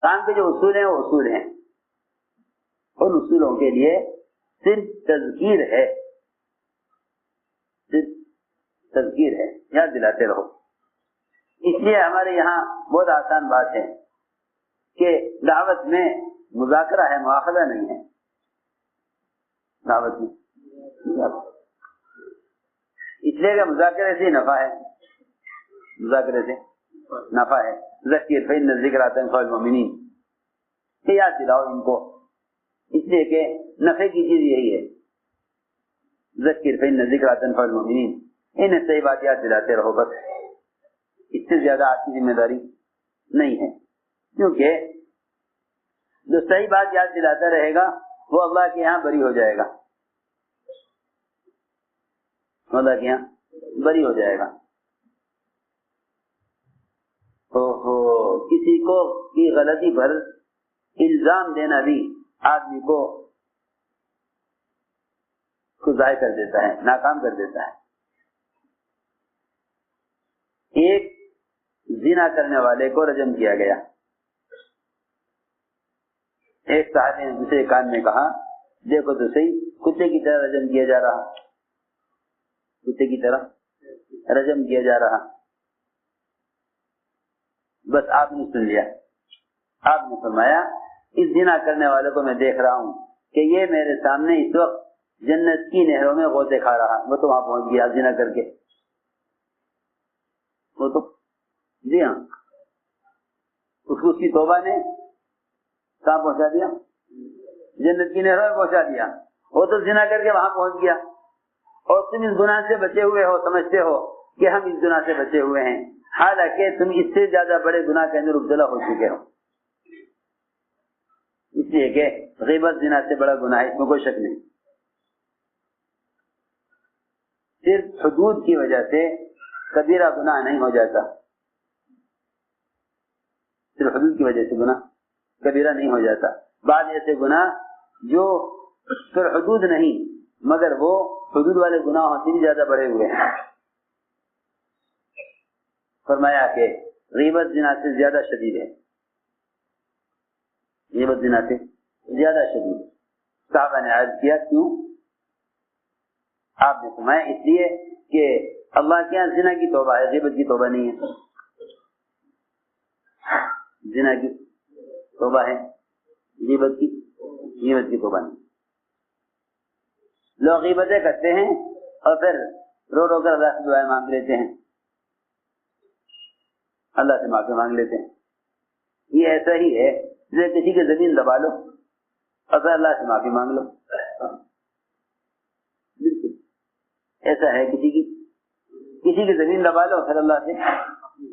کام کے جو اصول ہیں وہ اصول ہیں، ان اصولوں کے لیے صرف تذکیر ہے، صرف تذکیر ہے، یاد دلاتے رہو۔ اس لیے ہمارے یہاں بہت آسان بات ہے کہ دعوت میں مذاکرہ ہے، مواخذہ نہیں ہے۔ دعوت میں اس لیے کہ مذاکرے سے نفع ہے، مذاکرے سے نفع ہے۔ ذکر فإن الذکر تنفع المؤمنین، کہ یاد دلاؤ ان کو، اس لیے کہ نفع کی چیز یہی ہے، ذکر فإن الذکر تنفع المؤمنین، انہیں صحیح بات یاد دلاتے رہو، بس اس سے زیادہ آپ کی ذمہ داری نہیں ہے، کیونکہ جو صحیح بات یاد دلاتا رہے گا وہ اللہ کے یہاں بری ہو جائے گا، اللہ کے یہاں بری ہو جائے گا۔ کسی کو کی غلطی پر الزام دینا بھی آدمی کو ضائع کر دیتا ہے، ناکام کر دیتا ہے۔ ایک زنا کرنے والے کو رجم کیا گیا، ایک صاحب نے دوسرے کان میں کہا دیکھو تو صحیح، کتے کی طرح رجم کیا جا رہا، کتے کی طرح رجم کیا جا رہا۔ بس آپ نے سن لیا، آپ نے فرمایا اس زنا کرنے والے کو میں دیکھ رہا ہوں کہ یہ میرے سامنے اس وقت جنت کی نہروں میں غوطے کھا رہا، وہ تو وہاں پہنچ گیا زنا کر کے، وہ تو جی ہاں، اس کو اس کی توبہ نے کہاں پہنچا دیا؟ جنت کی نہروں میں پہنچا دیا، وہ تو زنا کر کے وہاں پہنچ گیا، اور تم اس گناہ سے بچے ہوئے ہو، سمجھتے ہو کہ ہم اس گناہ سے بچے ہوئے ہیں، حالانکہ تم اس سے زیادہ بڑے گناہ کے اندر مبتلا ہو چکے ہو۔ اس لیے کہ غیبت زنا سے بڑا گناہ ہے، اس میں کوئی شک نہیں۔ صرف حدود کی وجہ سے کبیرہ گناہ نہیں ہو جاتا، صرف حدود کی وجہ سے گناہ کبیرہ نہیں ہو جاتا۔ بعض ایسے گناہ جو پھر حدود نہیں مگر وہ حدود والے گناہوں سے بھی زیادہ بڑے ہوئے ہیں۔ فرمایا کہ غیبت زنا سے زیادہ شدید ہے، غیبت زنا سے زیادہ شدید ہے۔ صحابہ نے عرض کیا کیوں؟ آپ نے فرمایا اس لیے کہ اللہ کے یہاں زنا کی توبہ ہے، غیبت کی توبہ نہیں ہے۔ زنا کی توبہ ہے، غیبت کی توبہ نہیں۔ لوگ غیبتیں کرتے ہیں اور پھر رو رو کر اللہ سے دعائیں مانگ لیتے ہیں، اللہ سے معافی مانگ لیتے ہیں۔ یہ ایسا ہی ہے جیسے کسی کی زمین دبا لو اور پھر اللہ سے معافی مانگ لو، بالکل ایسا ہے، کسی کی زمین دبا لو پھر اللہ سے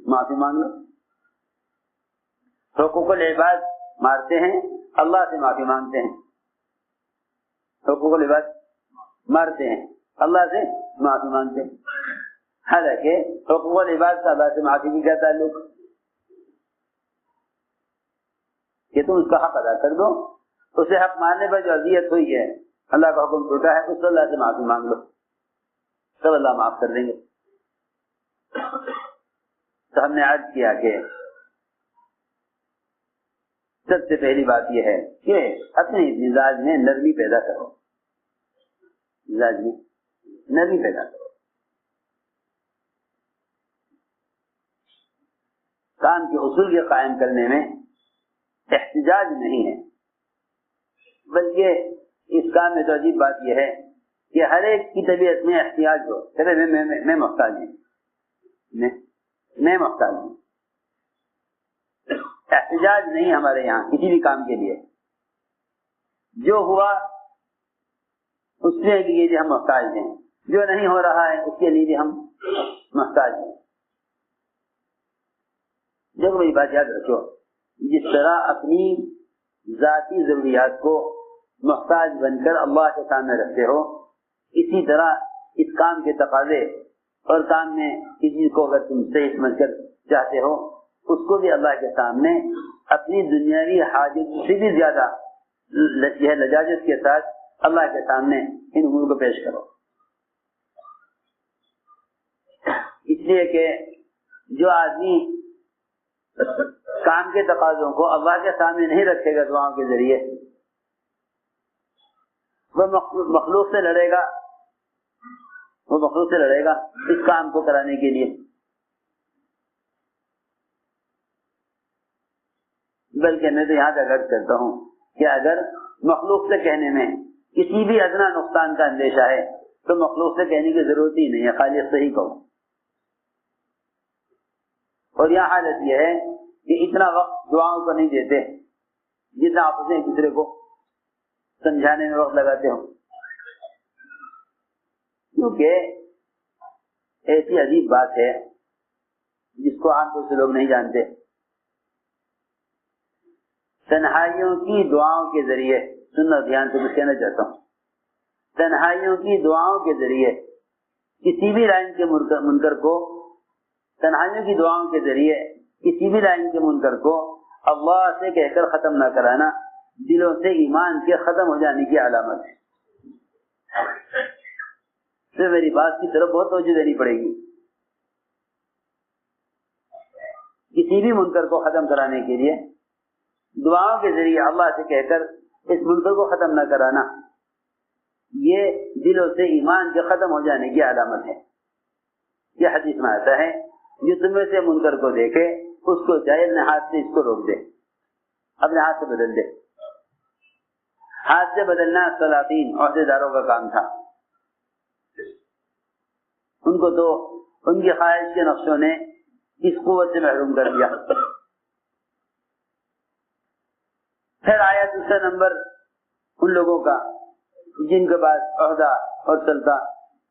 معافی مانگ لو۔ حقوق العباد مارتے ہیں، اللہ سے معافی مانگتے ہیں، حقوق العباد مارتے ہیں، اللہ سے معافی مانگتے ہیں، حالانکہ حقوق العباد کا اللہ سے معافی کی کیا تعلق؟ کہ تم اس کا حق ادا کر دو، اسے حق ماننے پر جو اذیت ہوئی ہے، اللہ کا حکم ٹوٹا ہے، اس سے اللہ سے معافی مانگ لو، سب اللہ معاف کر دیں گے۔ تو ہم نے عرض کیا کہ سب سے پہلی بات یہ ہے کہ اپنے مزاج میں نرمی پیدا کرو، مزاج میں نرمی پیدا کرو۔ کام کے اصول کے قائم کرنے میں احتجاج نہیں ہے، بلکہ اس کام میں تو عجیب بات یہ ہے کہ ہر ایک کی طبیعت میں احتیاج ہو، چلے میں محتاج ہوں، میں محتاج ہوں، احتجاج نہیں ہمارے یہاں کسی بھی کام کے لیے۔ جو ہوا اس لیے کہ ہم محتاج ہیں، جو نہیں ہو رہا ہے اس کے لیے بھی ہم محتاج ہیں۔ جب میری بات یاد رکھو، جس طرح اپنی ذاتی ضروریات کو محتاج بن کر اللہ کے سامنے رکھتے ہو، اسی طرح اس کام کے تقاضے اور کام میں کسی کو اگر تم صحیح سمجھ کر چاہتے ہو، اس کو بھی اللہ کے سامنے اپنی دنیاوی حاجت سے بھی زیادہ لجاجت کے ساتھ اللہ کے سامنے ان امور کو پیش کرو۔ اس لیے کہ جو آدمی کام کے تقاضوں کو اللہ کے سامنے نہیں رکھے گا دعاؤں کے ذریعے، وہ مخلوق سے لڑے گا، وہ مخلوق سے لڑے گا اس کام کو کرانے کے لیے۔ بلکہ میں تو یہاں تک عرض کرتا ہوں کہ اگر مخلوق سے کہنے میں کسی بھی ادنا نقصان کا اندیشہ ہے تو مخلوق سے کہنے کی ضرورت ہی نہیں ہے، خالق سے ہی کہو۔ اور یہاں حالت یہ ہے کہ اتنا وقت دعاؤں کو نہیں دیتے جتنا آپس میں ایک دوسرے کو سمجھانے میں وقت لگاتے ہو، کیونکہ ایسی عجیب بات ہے جس کو عام طور سے لوگ نہیں جانتے۔ تنہائیوں کی دعاؤں کے ذریعے، سننا دھیان سے کچھ کہنا چاہتا ہوں، تنہائیوں کی دعاؤں کے ذریعے کسی بھی لائن کے منکر کو، تنہائیوں کی دعاؤں کے ذریعے کسی بھی لائن کے منکر کو اللہ سے کہہ کر ختم نہ کرانا دلوں سے ایمان کے ختم ہو جانے کی علامت ہے۔ پھر میری بات کی طرف بہت توجہ دینی پڑے گی۔ کسی بھی منکر کو ختم کرانے کے لیے دعاؤں کے ذریعے اللہ سے کہہ کر اس منکر کو ختم نہ کرانا، یہ دلوں سے ایمان کے ختم ہو جانے کی علامت ہے۔ یہ حدیث میں آتا ہے جو تمہیں سے منکر کو دیکھے اس کو چاہے اپنے ہاتھ سے اس کو روک دے، اپنے ہاتھ سے بدل دے۔ ہاتھ سے بدلنا سلاطین عہدے داروں کا کام تھا، ان کو تو ان کی خواہش کے نقشوں نے اس قوت سے محروم کر دیا۔ پھر آیا دوسرا نمبر ان لوگوں کا جن کے پاس عہدہ اور سلطہ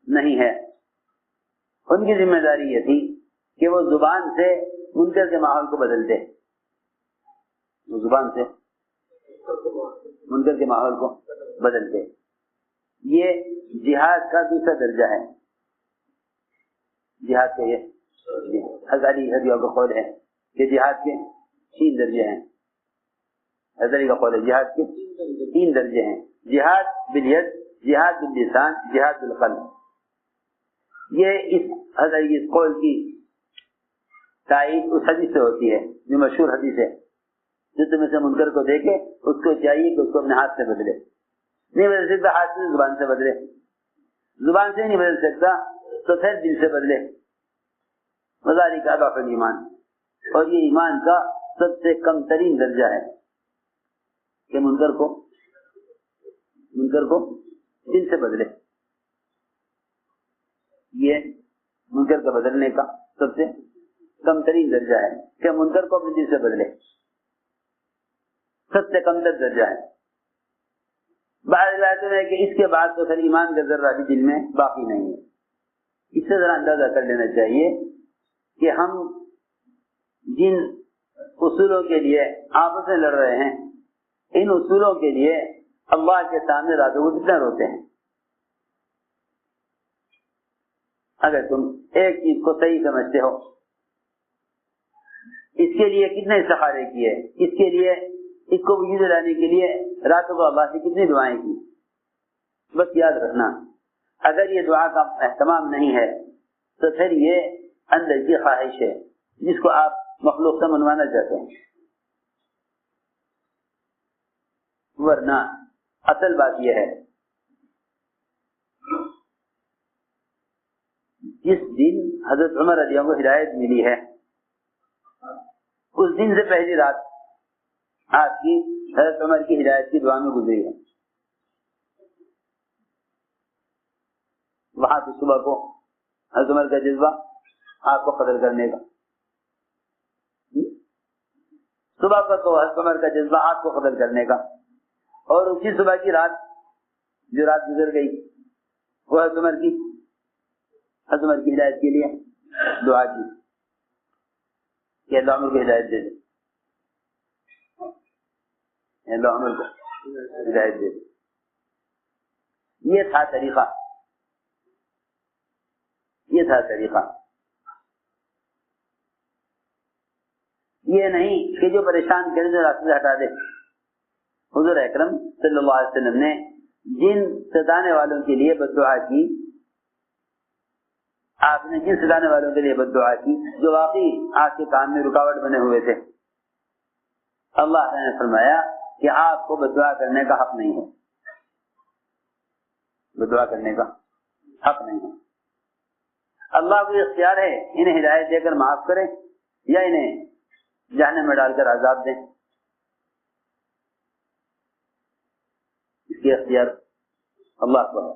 نہیں ہے، ان کی ذمہ داری یہ تھی کہ وہ زبان سے منکر کے ماحول کو بدلتے، وہ زبان سے منکر کے ماحول کو بدلتے۔ یہ جہاد کا دوسرا درجہ ہے۔ جہاد کے یہ ہزاری ہدیوں کا قول ہے کہ جہاد کے 3 درجے ہیں۔ ہزاری کا قول ہے جہاد کے 3 درجے ہیں، جہاد بالید، جہاد باللسان، جہاد بالقلب۔ یہ اس ہزاری اس قول کی تائید اس حدیث سے ہوتی ہے جو مشہور حدیث ہے، جو تم سے منکر کو دیکھے اس کو چاہیے کہ اس کو اپنے ہاتھ سے بدلے، نہیں بدل سکتا ہاتھ سے، زبان سے بدلے، زبان سے نہیں بدل سکتا تو پھر دل سے بدلے۔ وذالک اضعف الایمان، اور یہ ایمان کا سب سے کم ترین درجہ ہے کہ منکر کو دل سے بدلے۔ یہ منکر کا بدلنے کا سب سے کم ترین درجہ ہے کہ منکر کو اپنے دل سے بدلے، سب سے کم تر درجہ ہے۔ بعض روایتوں میں کہ اس کے بعد تو پھر ایمان کا ذرہ بھی دل میں باقی نہیں ہے۔ اس سے ذرا اندازہ کر لینا چاہیے کہ ہم جن اصولوں کے لیے آپس میں لڑ رہے ہیں، ان اصولوں کے لیے اللہ کے سامنے راتوں کو کتنا روتے ہیں۔ اگر تم ایک چیز کو صحیح سمجھتے ہو، اس کے لیے کتنے استخارے کیے، اس کے لیے اس کو وجود لانے کے لیے راتوں کو اللہ سے کتنی دعائیں کی۔ بس یاد رکھنا اگر یہ دعا کا اہتمام نہیں ہے تو پھر یہ اندر کی خواہش ہے جس کو آپ مخلوق سے منوانا چاہتے ہیں، ورنہ اصل بات یہ ہے جس دن حضرت عمر رضی اللہ عنہ کو ہدایت ملی ہے اس دن سے پہلی رات آپ کی حضرت عمر کی ہدایت کی دعا میں گزری ہے۔ وہاں سے صبح کو حضرت عمر کا جذبہ آپ کو قتل کرنے کا، صبح کو تو حضرت عمر کا جذبہ آپ کو قتل کرنے کا، اور اسی صبح کی رات جو رات گزر گئی وہ حضرت عمر کی ہدایت کے لیے دعا کی کہ اللہ عمر کو ہدایت دے دے، اللہ عمر کو ہدایت دے دے۔ یہ تھا طریقہ، یہ تھا طریقہ، یہ نہیں کہ جو پریشان کرے جو راستے سے ہٹا دے۔ حضور اکرم صلی اللہ علیہ وسلم نے جن ستانے والوں کے لیے بد دعا کی، آپ نے جن ستانے والوں کے لیے بد دعا کی جو واقعی آپ کے کام میں رکاوٹ بنے ہوئے تھے، اللہ نے فرمایا کہ آپ کو بددعا کرنے کا حق نہیں ہے، بددعا کرنے کا حق نہیں ہے۔ اللہ کو اختیار ہے انہیں ہدایت دے کر معاف کریں یا انہیں جہنم میں ڈال کر عذاب دیں، اس کے اختیار اللہ کو ہے،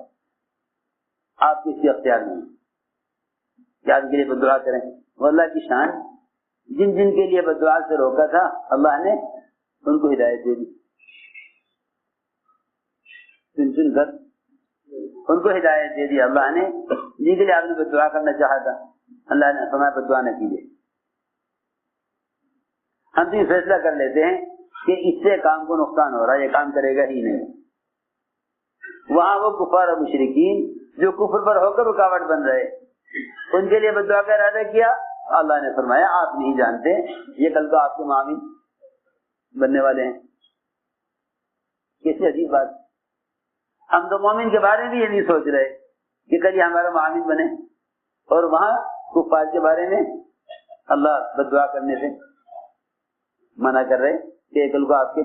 آپ کو اس کے اختیار نہیں کہ آپ کے لیے بددعا کریں۔ وہ اللہ کی شان، جن جن کے لیے بددعا سے روکا تھا اللہ نے ان کو ہدایت دے دی، چن چن کر ان کو ہدایت دے دی اللہ نے، جن کے لیے آپ نے بددعا کرنا چاہا تھا اللہ نے فرمایا بددعا نہ کیجیے۔ ہم تو یہ فیصلہ کر لیتے ہیں کہ اس سے کام کو نقصان ہو رہا ہے، یہ کام کرے گا ہی نہیں۔ وہاں وہ کفار اور مشرکین جو کفر پر ہو کر رکاوٹ بن رہے، ان کے لیے بددعا کا ارادہ کیا، اللہ نے فرمایا آپ نہیں جانتے یہ کل کو آپ کے معاون بننے والے ہیں۔ کیسی عجیب بات، ہم تو مومن کے بارے میں بھی یہ نہیں سوچ رہے کہ کل یہ ہمارا معاون بنے، اور وہاں کفار کے بارے میں اللہ بددعا کرنے سے منع کر رہے کہ کل کو آپ کے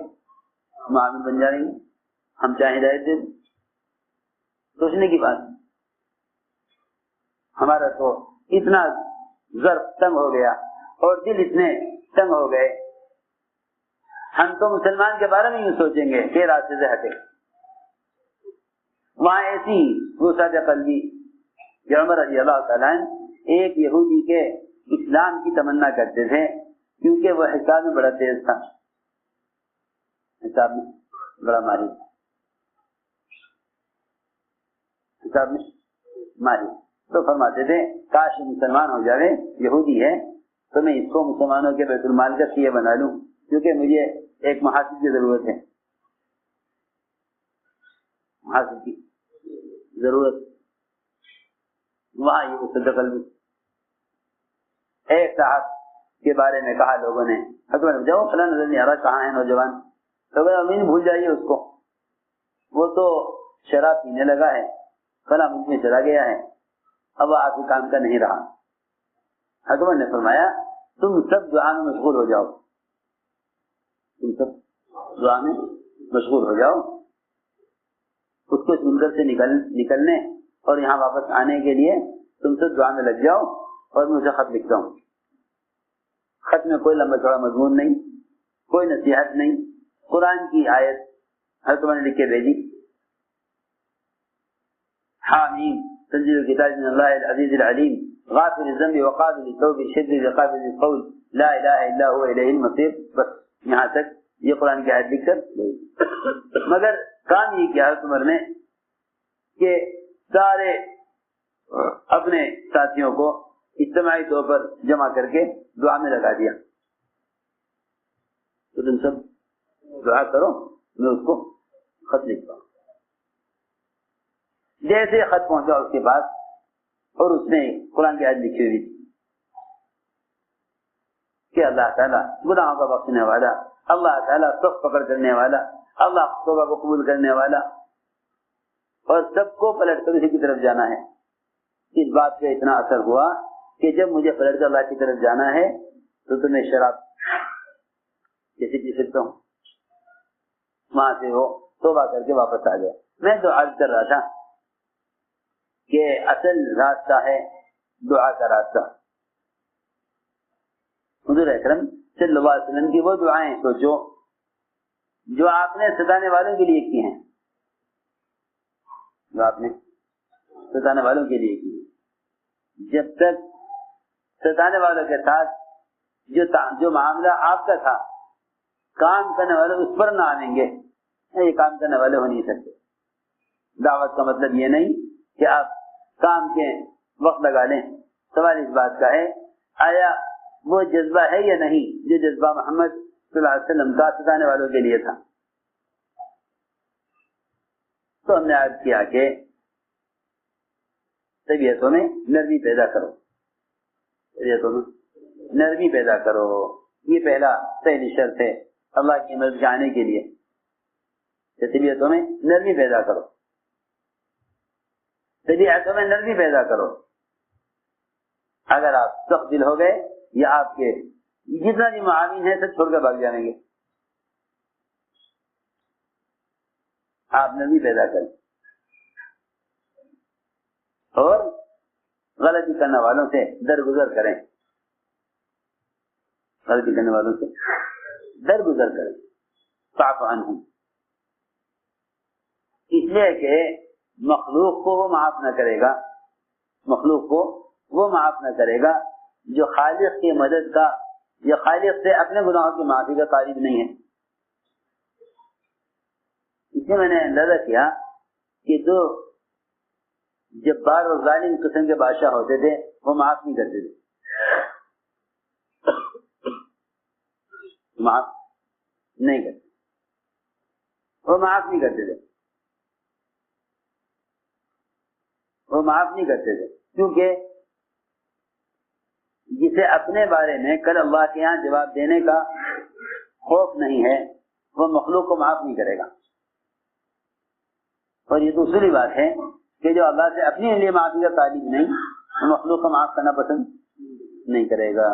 معاون بن جائیں گے، ہم چاہیں ہدایت دیں۔ سوچنے کی بات، ہمارا تو اتنا ضرب تنگ ہو گیا اور دل اتنے تنگ ہو گئے، ہم تو مسلمان کے بارے میں یوں سوچیں گے کہ راستے سے ہٹے۔ وہاں ایسی وسعت قلبی کہ عمر رضی اللہ تعالیٰ عنہ ایک یہودی کے اسلام کی تمنا کرتے تھے کیونکہ وہ حساب میں بڑا تیز تھا، حساب میں بڑا ماہر، حساب میں ماہر، تو فرماتے تھے کاش مسلمان ہو جائے، یہودی ہے تو میں اس کو مسلمانوں کے بیت المال کا سیے بنا لوں کیونکہ مجھے ایک محاسب کی ضرورت ہے، محاسب کی ضرورت۔ وہاں یہ وسعت قلبی۔ ایک صاحب کے بارے میں کہا لوگوں نے، حکومت جاؤ فلاں نظر نہیں آ رہا، کہاں ہے نوجوان؟ تو امین بھول جائیے اس کو، وہ تو شراب پینے لگا ہے، فلاں ملک میں چلا گیا ہے، اب وہ آپ کے کام کا نہیں رہا۔ حکومت نے فرمایا تم سب دعا میں مشغول ہو جاؤ، تم سب دعا میں مشغول ہو جاؤ، اس کو سن کر سے نکلنے اور یہاں واپس آنے کے لیے تم سب دعا میں لگ جاؤ، اور میں اسے خط لکھتا ہوں۔ خط میں کوئی لمبا چوڑا مضمون نہیں، کوئی نصیحت نہیں، قرآن کی آیت حکومت نے لکھ کے بھیجی، حامیم تنزیل الکتاب من اللہ العزیز العلیم غافر الذنب وقابل التوب شدید قابل القول لا الہ الا هو الیہ المصیر، بس یہاں تک یہ قرآن کی آیت لکھ کر مگر کام یہ کیا عمر نے کہ سارے اپنے ساتھیوں کو اجتماعی طور پر جمع کر کے دعا میں لگا دیا، تو تم سب دعا کرو میں اس کو خط لکھتا ہوں۔ جیسے خط پہنچا اس کے پاس اور اس نے قرآن کی آیت لکھی ہوئی تھی کہ اللہ تعالیٰ گناہوں کا بخشنے والا، اللہ تعالیٰ سخت پکڑ کرنے والا، اللہ توبہ کو قبول کرنے والا، اور سب کو پلٹ کر اسی کی طرف جانا ہے۔ اس بات کا اتنا اثر ہوا کہ جب مجھے پلٹ کر اللہ کی طرف جانا ہے تو تمہیں شراب کیسے پی سکتا ہوں؟ وہاں سے وہ توبہ کر کے واپس آ گیا۔ میں تو عرض کر رہا تھا کہ اصل راستہ ہے دعا کا راستہ۔ حضور اکرم صلی اللہ علیہ وسلم کی وہ دعائیں سوچو جو آپ نے ستانے والوں کے لیے کی ہیں، جو آپ نے ستانے والوں کے لیے کی ہیں۔ جب تک ستانے والوں کے ساتھ جو معاملہ آپ کا تھا کام کرنے والے اس پر نہ آئیں گے، یہ کام کرنے والے ہو نہیں سکتے۔ دعوت کا مطلب یہ نہیں کہ آپ کام کے وقت لگا لیں، سوال اس بات کا ہے آیا وہ جذبہ ہے یا نہیں جو جذبہ محمد صلی اللہ علیہ وسلم کا ستانے والوں کے لیے تھا۔ تو ہم نے عرض کیا کہ طبیعتوں میں نرمی پیدا کرو، طبیعتوں میں نرمی پیدا کرو، یہ پہلی شرط ہے اللہ کی مدد کے آنے کے لیے، طبیعتوں میں نرمی پیدا کرو، طبیعتوں میں نرمی پیدا کرو۔ اگر آپ سخت دل ہو گئے یا آپ کے جتنا بھی معاون ہے سب چھوڑ کر بھاگ جائیں گے، آپ نرمی پیدا کریں اور غلطی کرنے والوں سے درگزر کریں، غلطی کرنے والوں سے درگزر کریں، فاعف عنہم، اس لیے کہ مخلوق کو وہ معاف نہ کرے گا، مخلوق کو وہ معاف نہ کرے گا جو خالق کی مدد کا یا خالق سے اپنے گناہوں کی معافی کا طالب نہیں ہے۔ اس لیے میں نے اندازہ کیا کہ دو جبار اور ظالم قسم کے بادشاہ ہوتے تھے، وہ معاف نہیں کرتے تھے، معاف نہیں کرتے، وہ معاف نہیں کرتے تھے، وہ معاف نہیں کرتے تھے، کیونکہ جسے اپنے بارے میں کل اللہ کے یہاں جواب دینے کا خوف نہیں ہے وہ مخلوق کو معاف نہیں کرے گا۔ اور یہ دوسری بات ہے کہ جو اللہ سے اپنے لیے معافی کا طالب نہیں وہ مخلوق کو معاف کرنا پسند نہیں کرے گا۔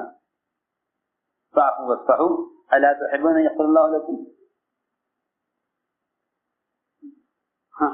فاعفوا واصفحوا الا تحبون ان يغفر الله لكم۔ ہاں